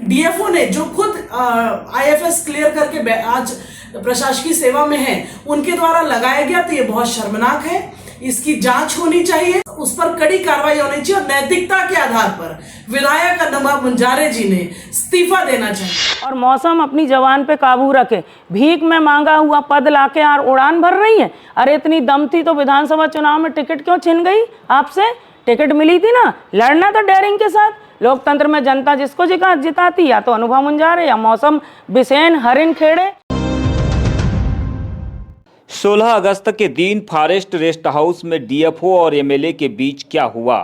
DFO ने जो खुद आईएफएस क्लियर करके आज प्रशासकीय सेवा में है, उनके द्वारा लगाया गया, तो ये बहुत शर्मनाक है। इसकी जांच होनी चाहिए, उस पर कड़ी कार्रवाई होनी चाहिए और नैतिकता के आधार पर विधायक अनुभा मुंजारे जी ने इस्तीफा देना चाहिए। और मौसम अपनी जवान पे काबू रखे। भीख में मांगा हुआ पद लाके यार उड़ान भर रही है। अरे इतनी दम थी तो विधानसभा चुनाव में टिकट क्यों छिन गई आपसे? टिकट मिली थी ना, लड़ना था डेयरिंग के साथ। लोकतंत्र में जनता जिसको जिताती, या तो अनुभा मुंजारे या मौसम बिसेन हरिन खेड़े। 16 अगस्त के दिन फॉरेस्ट रेस्ट हाउस में डीएफओ और एमएलए के बीच क्या हुआ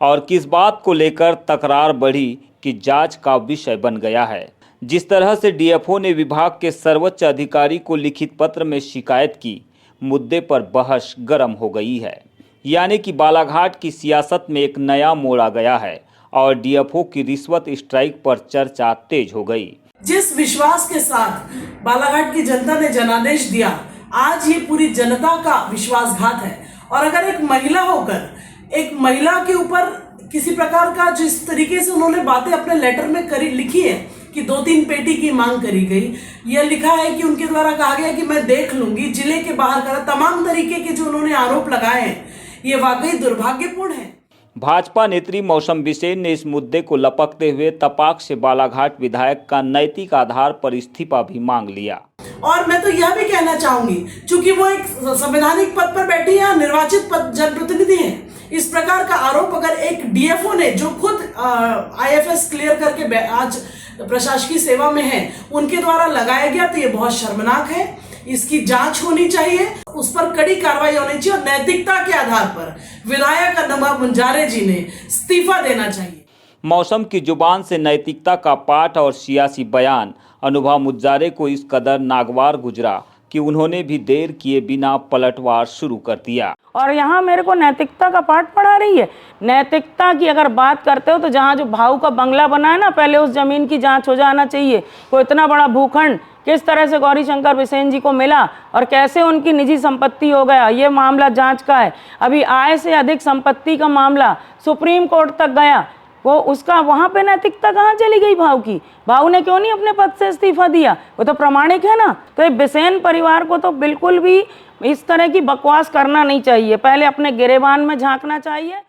और किस बात को लेकर तकरार बढ़ी कि जांच का विषय बन गया है। जिस तरह से डीएफओ ने विभाग के सर्वोच्च अधिकारी को लिखित पत्र में शिकायत की, मुद्दे पर बहस गर्म हो गई है। यानी कि बालाघाट की सियासत में एक नया मोड़ आ गया है और डीएफओ की रिश्वत स्ट्राइक पर चर्चा तेज हो गई। जिस विश्वास के साथ बालाघाट की जनता ने जनादेश दिया, आज ये पूरी जनता का विश्वासघात है। और अगर एक महिला होकर एक महिला के ऊपर किसी प्रकार का जिस तरीके से उन्होंने बातें अपने लेटर में लिखी है कि 2-3 पेटी की मांग करी गई, यह लिखा है कि उनके द्वारा कहा गया कि मैं देख लूंगी, जिले के बाहर का तमाम तरीके के जो उन्होंने आरोप लगाए हैं, ये वाकई दुर्भाग्यपूर्ण है। भाजपा नेत्री मौसम बिसेन ने इस मुद्दे को लपकते हुए तपाक से बालाघाट विधायक का नैतिक आधार पर इस्तीफा भी मांग लिया। और मैं तो यह भी कहना चाहूंगी, चूंकि वो एक संवैधानिक पद पर बैठी है, निर्वाचित जनप्रतिनिधि है, इस प्रकार का आरोप अगर एक डीएफओ ने जो खुद आईएफएस क्लियर करके आज प्रशासकीय सेवा में है, उनके द्वारा लगाया गया, तो ये बहुत शर्मनाक है। इसकी जांच होनी चाहिए, उस पर कड़ी कार्रवाई होनी चाहिए और नैतिकता के आधार पर विधायक अनुभा मुंजारे जी ने इस्तीफा देना चाहिए। मौसम की जुबान से नैतिकता का पाठ और सियासी बयान अनुभा मुंजारे को इस कदर नागवार गुजरा कि उन्होंने भी देर किए बिना पलटवार शुरू कर दिया। और यहाँ मेरे को नैतिकता का पाठ पढ़ा रही है। नैतिकता की अगर बात करते हो तो जहाँ जो भाऊ का बंगला बना है ना, पहले उस जमीन की जांच हो जाना चाहिए। कोई इतना बड़ा भूखंड किस तरह से गौरीशंकर बिसेन जी को मिला और कैसे उनकी निजी संपत्ति हो गया, ये मामला जांच का है। अभी आय से अधिक संपत्ति का मामला सुप्रीम कोर्ट तक गया, वो उसका वहाँ पे नैतिकता कहाँ चली गई भाऊ की? भाऊ ने क्यों नहीं अपने पद से इस्तीफा दिया? वो तो प्रामाणिक है ना। तो ये बिसेन परिवार को तो बिल्कुल भी इस तरह की बकवास करना नहीं चाहिए, पहले अपने गिरेबान में झांकना चाहिए।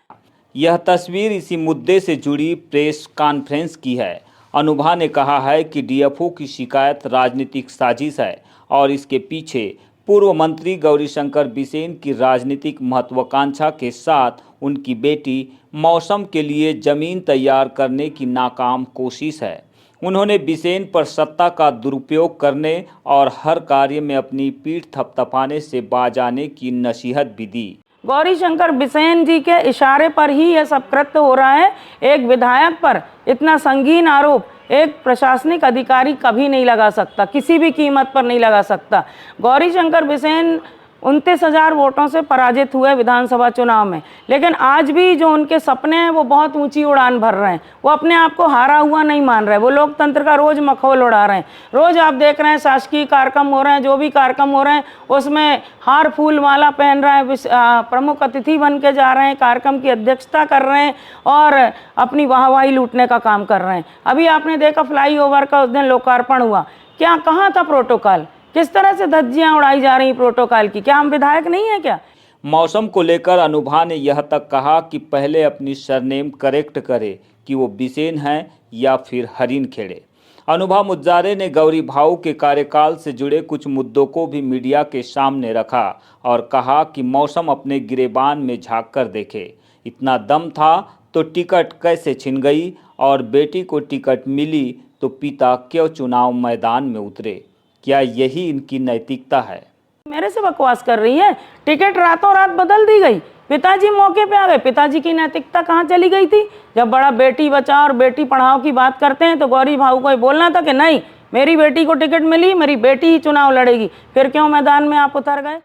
यह तस्वीर इसी मुद्दे से जुड़ी प्रेस कॉन्फ्रेंस की है। अनुभा ने कहा है कि डीएफओ की शिकायत राजनीतिक साजिश है और इसके पीछे पूर्व मंत्री गौरीशंकर बिसेन की राजनीतिक महत्वाकांक्षा के साथ उनकी बेटी मौसम के लिए जमीन तैयार करने की नाकाम कोशिश है। उन्होंने बिसेन पर सत्ता का दुरुपयोग करने और हर कार्य में अपनी पीठ थपथपाने से बाज आने की नसीहत भी दी। गौरीशंकर बिसेन जी के इशारे पर ही यह सब कृत्य हो रहा है। एक विधायक पर इतना संगीन आरोप एक प्रशासनिक अधिकारी कभी नहीं लगा सकता, किसी भी कीमत पर नहीं लगा सकता। गौरीशंकर बिसेन 29,000 वोटों से पराजित हुए विधानसभा चुनाव में, लेकिन आज भी जो उनके सपने हैं वो बहुत ऊंची उड़ान भर रहे हैं। वो अपने आप को हारा हुआ नहीं मान रहे, वो लोकतंत्र का रोज मखौल उड़ा रहे हैं। रोज आप देख रहे हैं शासकीय कार्यक्रम हो रहे हैं, जो भी कार्यक्रम हो रहे हैं उसमें हार फूल माला पहन रहे हैं, प्रमुख अतिथि बन के जा रहे हैं, कार्यक्रम की अध्यक्षता कर रहे हैं और अपनी वाहवाही लूटने का काम कर रहे हैं। अभी आपने देखा फ्लाईओवर का उस दिन लोकार्पण हुआ, क्या कहाँ था प्रोटोकॉल? किस तरह से धज्जियां उड़ाई जा रही प्रोटोकॉल की? क्या हम विधायक नहीं है क्या? मौसम को लेकर अनुभा ने यह तक कहा कि पहले अपनी सरनेम करेक्ट करे कि वो बिसेन हैं या फिर हरिन खेड़े। अनुभा मुंजारे ने गौरी भाऊ के कार्यकाल से जुड़े कुछ मुद्दों को भी मीडिया के सामने रखा और कहा कि मौसम अपने गिरेबान में झांक कर देखे। इतना दम था तो टिकट कैसे छिन गई और बेटी को टिकट मिली तो पिता क्यों चुनाव मैदान में उतरे? क्या यही इनकी नैतिकता है? मेरे से बकवास कर रही है। टिकट रातों रात बदल दी गई, पिताजी मौके पे आ गए। पिताजी की नैतिकता कहाँ चली गई थी? जब बड़ा बेटी बचाओ और बेटी पढ़ाओ की बात करते हैं तो गौरी भाऊ को बोलना था कि नहीं, मेरी बेटी को टिकट मिली, मेरी बेटी ही चुनाव लड़ेगी। फिर क्यों मैदान में आप उतर गए?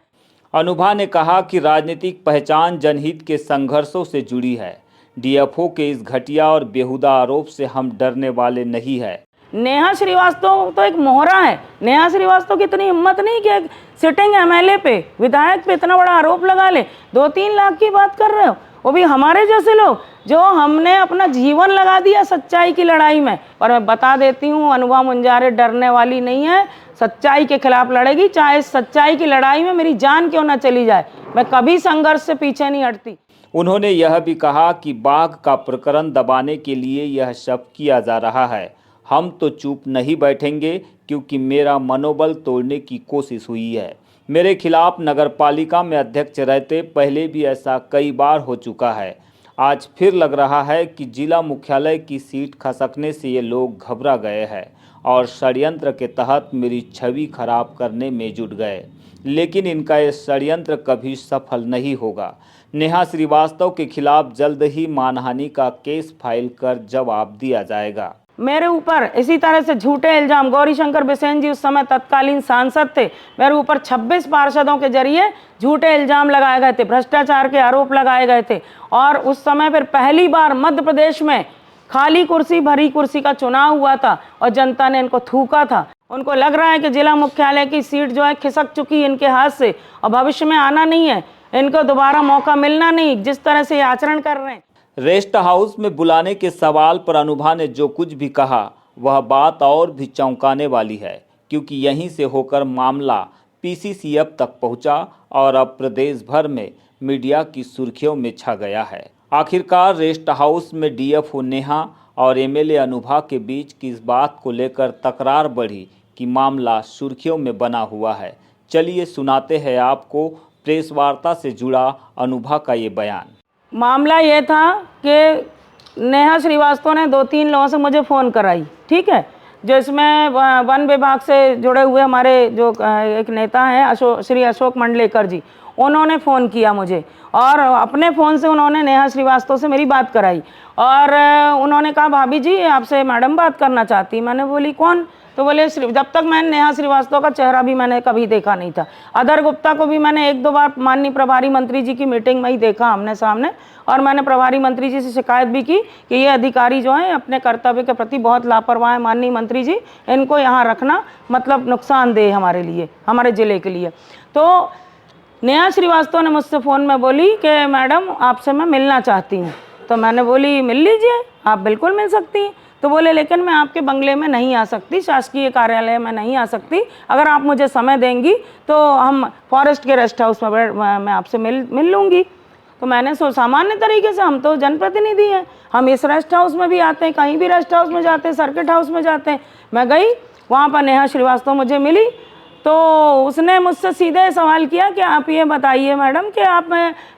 अनुभा ने कहा कि राजनीतिक पहचान जनहित के संघर्षों से जुड़ी है। डीएफओ के इस घटिया और बेहुदा आरोप से हम डरने वाले नहीं है। नेहा श्रीवास्तव तो एक मोहरा है। नेहा श्रीवास्तव की इतनी हिम्मत नहीं कि एक सिटिंग एमएलए पे, विधायक पे इतना बड़ा आरोप लगा ले। 2-3 लाख की बात कर रहे हो वो भी हमारे जैसे लोग जो हमने अपना जीवन लगा दिया सच्चाई की लड़ाई में। पर मैं बता देती हूँ, अनुभा मुंजारे डरने वाली नहीं है, सच्चाई के खिलाफ लड़ेगी, चाहे इस सच्चाई की लड़ाई में मेरी जान क्यों ना चली जाए, मैं कभी संघर्ष से पीछे नहीं हटती। उन्होंने यह भी कहा कि बाघ का प्रकरण दबाने के लिए यह सब किया जा रहा है। हम तो चुप नहीं बैठेंगे क्योंकि मेरा मनोबल तोड़ने की कोशिश हुई है। मेरे खिलाफ नगरपालिका में अध्यक्ष रहते पहले भी ऐसा कई बार हो चुका है। आज फिर लग रहा है कि जिला मुख्यालय की सीट खसकने से ये लोग घबरा गए हैं और षड्यंत्र के तहत मेरी छवि खराब करने में जुट गए, लेकिन इनका ये षड्यंत्र कभी सफल नहीं होगा। नेहा श्रीवास्तव के खिलाफ जल्द ही मानहानि का केस फाइल कर जवाब दिया जाएगा। मेरे ऊपर इसी तरह से झूठे इल्जाम, गौरीशंकर बिसेन जी उस समय तत्कालीन सांसद थे, मेरे ऊपर 26 पार्षदों के जरिए झूठे इल्जाम लगाए गए थे, भ्रष्टाचार के आरोप लगाए गए थे। और उस समय फिर पहली बार मध्य प्रदेश में खाली कुर्सी भरी कुर्सी का चुनाव हुआ था और जनता ने इनको थूका था। उनको लग रहा है कि जिला मुख्यालय की सीट जो है खिसक चुकी है इनके हाथ से और भविष्य में आना नहीं है, इनको दोबारा मौका मिलना नहीं, जिस तरह से ये आचरण कर रहे हैं। रेस्ट हाउस में बुलाने के सवाल पर अनुभा ने जो कुछ भी कहा वह बात और भी चौंकाने वाली है, क्योंकि यहीं से होकर मामला पीसीसीएफ तक पहुंचा और अब प्रदेश भर में मीडिया की सुर्खियों में छा गया है। आखिरकार रेस्ट हाउस में डीएफओ नेहा और एमएलए अनुभा के बीच किस बात को लेकर तकरार बढ़ी कि मामला सुर्खियों में बना हुआ है। चलिए सुनाते हैं आपको प्रेस वार्ता से जुड़ा अनुभा का ये बयान। मामला ये था कि नेहा श्रीवास्तव ने 2-3 लोगों से मुझे फ़ोन कराई, ठीक है, जो इसमें वन विभाग से जुड़े हुए हमारे जो एक नेता हैं श्री अशोक मंडलेकर जी, उन्होंने फ़ोन किया मुझे और अपने फ़ोन से उन्होंने नेहा श्रीवास्तव से मेरी बात कराई और उन्होंने कहा भाभी जी आपसे मैडम बात करना चाहती। मैंने बोली कौन? तो बोले जब तक मैंने नेहा श्रीवास्तव का चेहरा भी मैंने कभी देखा नहीं था। अदर गुप्ता को भी मैंने 1-2 बार माननीय प्रभारी मंत्री जी की मीटिंग में ही देखा आमने सामने, और मैंने प्रभारी मंत्री जी से शिकायत भी की कि ये अधिकारी जो हैं अपने कर्तव्य के प्रति बहुत लापरवाह हैं, माननीय मंत्री जी इनको यहाँ रखना मतलब नुकसानदेह हमारे लिए, हमारे ज़िले के लिए। तो नेहा श्रीवास्तव ने मुझसे फ़ोन में बोली कि मैडम आपसे मैं मिलना चाहती हूँ। तो मैंने बोली मिल लीजिए, आप बिल्कुल मिल सकती हैं। तो बोले लेकिन मैं आपके बंगले में नहीं आ सकती, शासकीय कार्यालय में नहीं आ सकती, अगर आप मुझे समय देंगी तो हम फॉरेस्ट के रेस्ट हाउस में मैं आपसे मिल लूँगी। तो मैंने सामान्य तरीके से, हम तो जनप्रतिनिधि हैं, हम इस रेस्ट हाउस में भी आते हैं, कहीं भी रेस्ट हाउस में जाते हैं, सर्किट हाउस में जाते हैं। मैं गई, वहाँ पर नेहा श्रीवास्तव मुझे मिली तो उसने मुझसे सीधे सवाल किया कि आप ये बताइए मैडम कि आप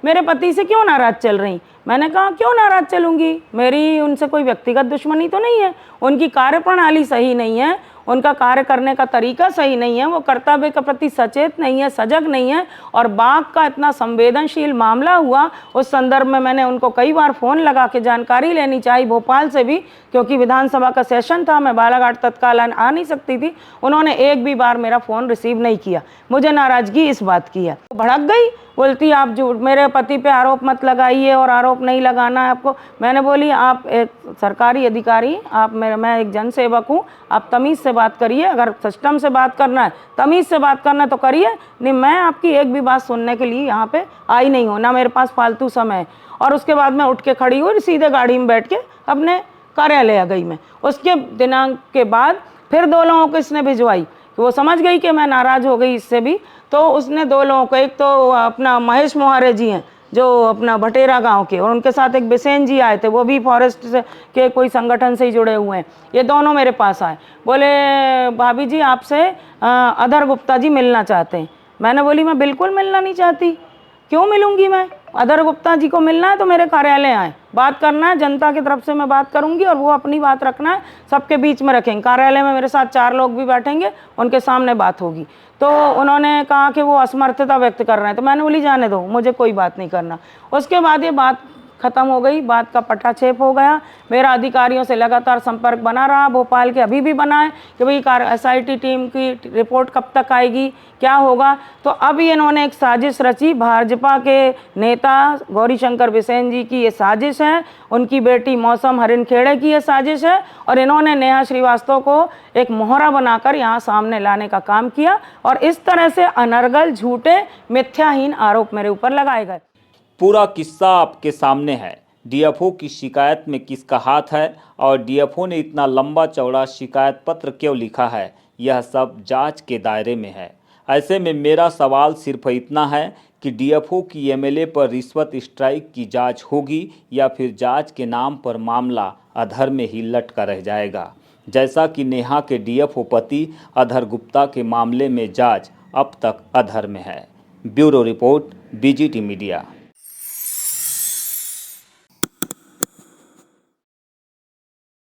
मेरे पति से क्यों नाराज़ चल रही। मैंने कहा क्यों नाराज़ चलूँगी, मेरी उनसे कोई व्यक्तिगत दुश्मनी तो नहीं है, उनकी कार्यप्रणाली सही नहीं है, उनका कार्य करने का तरीका सही नहीं है, वो कर्तव्य के प्रति सचेत नहीं है, सजग नहीं है। और बाघ का इतना संवेदनशील मामला हुआ, उस संदर्भ में मैंने उनको कई बार फ़ोन लगा के जानकारी लेनी चाहिए, भोपाल से भी, क्योंकि विधानसभा का सेशन था, मैं बालाघाट तत्काल आ नहीं सकती थी। उन्होंने एक भी बार मेरा फ़ोन रिसीव नहीं किया। मुझे नाराज़गी इस बात की है। भड़क गई, बोलती आप झूठ, मेरे पति पे आरोप मत लगाइए और आरोप नहीं लगाना है आपको। मैंने बोली आप एक सरकारी अधिकारी, मैं एक जनसेवक हूँ, आप तमीज़ से बात करिए, अगर सिस्टम से बात करना है, तमीज़ से बात करना है तो करिए, नहीं मैं आपकी एक भी बात सुनने के लिए यहाँ पे आई नहीं हूँ, ना मेरे पास फालतू समय है। और उसके बाद मैं उठ के खड़ी हुई, सीधे गाड़ी में बैठ के अपने कार्यालय आ गई मैं। उसके दिनांक के बाद फिर 2 लोगों को इसने भिजवाई, वो समझ गई कि मैं नाराज़ हो गई इससे भी, तो उसने 2 लोगों को, एक तो अपना महेश मोहारे जी हैं जो अपना भटेरा गांव के, और उनके साथ एक बिसेन जी आए थे, वो भी फॉरेस्ट से के कोई संगठन से ही जुड़े हुए हैं। ये दोनों मेरे पास आए, बोले भाभी जी आपसे अधर गुप्ता जी मिलना चाहते हैं। मैंने बोली मैं बिल्कुल मिलना नहीं चाहती, क्यों मिलूंगी मैं, अधर गुप्ता जी को मिलना है तो मेरे कार्यालय आए, बात करना है, जनता की तरफ से मैं बात करूंगी और वो अपनी बात रखना है, सबके बीच में रखेंगे। कार्यालय में मेरे साथ 4 लोग भी बैठेंगे, उनके सामने बात होगी। तो उन्होंने कहा कि वो असमर्थता व्यक्त कर रहे हैं, तो मैंने बोली जाने दो, मुझे कोई बात नहीं करना। उसके बाद ये बात ख़त्म हो गई, बात का पटाक्षेप हो गया। मेरा अधिकारियों से लगातार संपर्क बना रहा, भोपाल के अभी भी बना है कि भाई SIT टीम की रिपोर्ट कब तक आएगी, क्या होगा। तो अब इन्होंने एक साजिश रची, भाजपा के नेता गौरीशंकर बिसेन जी की ये साजिश है, उनकी बेटी मौसम हरिनखेड़े की ये साजिश है, और इन्होंने नेहा श्रीवास्तव को एक मोहरा बनाकर यहाँ सामने लाने का काम किया और इस तरह से अनर्गल, झूठे, मिथ्याहीन आरोप मेरे ऊपर लगाए गए। पूरा किस्सा आपके सामने है। डीएफओ की शिकायत में किसका हाथ है और डीएफओ ने इतना लंबा चौड़ा शिकायत पत्र क्यों लिखा है, यह सब जांच के दायरे में है। ऐसे में मेरा सवाल सिर्फ इतना है कि डीएफओ की एमएलए पर रिश्वत स्ट्राइक की जांच होगी या फिर जांच के नाम पर मामला अधर में ही लटका रह जाएगा, जैसा कि नेहा के डीएफओ पति अधर गुप्ता के मामले में जांच अब तक अधर में है। Bureau report, BGT media.